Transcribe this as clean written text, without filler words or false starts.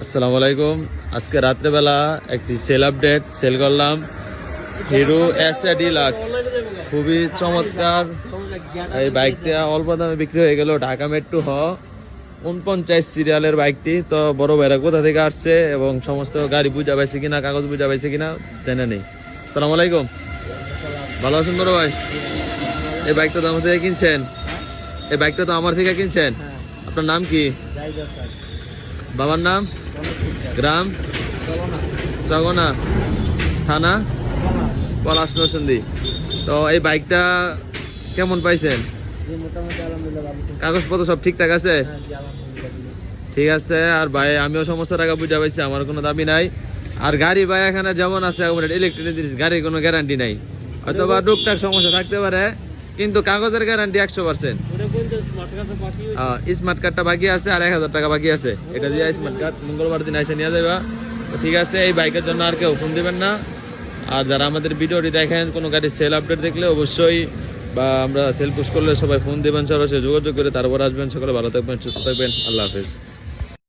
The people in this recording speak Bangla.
আসসালামু আলাইকুম। আজকে রাত্রেবেলা একটি সেল আপডেট সেল করলাম হিরো এসএ ডিলাক্স। খুবই চমৎকার এই বাইকটা অল্প দামে বিক্রি হয়ে গেল। ঢাকা মেট্রো 49 সিরিয়ালের বাইকটি। তো বড় ভাইরা কোথা থেকে আসছে এবং সমস্ত গাড়ি বুঝা পাইছে কিনা, কাগজ বুঝা পাইছে কিনা জানা নেই। আসসালামু আলাইকুম, ভালো আছেন বড় ভাই? এই বাইকটা তো আমার থেকে কিনছেন? এই বাইকটা তো আমার থেকে কিনছেন? আপনার নাম কি? বাবার নাম? গ্রাম? চগনা, থানা পলাশ নরসিংদী। তো এই বাইকটা কেমন পাইছেন? কাগজপত্র সব ঠিকঠাক আছে? ঠিক আছে। আর ভাই আমিও সমস্ত টাকা বুঝা পাইছি, আমার কোনো দাবি নাই। আর গাড়ি ভাই এখানে যেমন আছে ইলেকট্রনিক জিনিস, গাড়ির কোনো গ্যারান্টি নাই। হয়তো বা টুকটাক সমস্যা থাকতে পারে, কিন্তু কাগজের গ্যারান্টি 100%। স্মার্ট কার্ডটা বাকি আছে আর 1000 টাকা বাকি আছে। এটা দিয়ে স্মার্ট কার্ড মঙ্গলবার দিন এসে নিয়ে যাবা। তো ঠিক আছে, এই বাইকের জন্য আর কেউ ফোন দিবেন না। আর যারা আমাদের ভিডিওটি দেখেন, কোনো গাড়ির সেল আপডেট দেখলে অবশ্যই বা আমরা সেল পুশ করলে সবাই ফোন দিবেন, সরাসরি যোগাযোগ করে তারপর আসবেন। সকলে ভালো থাকবেন, সুস্থ থাকবেন। আল্লাহ হাফেজ।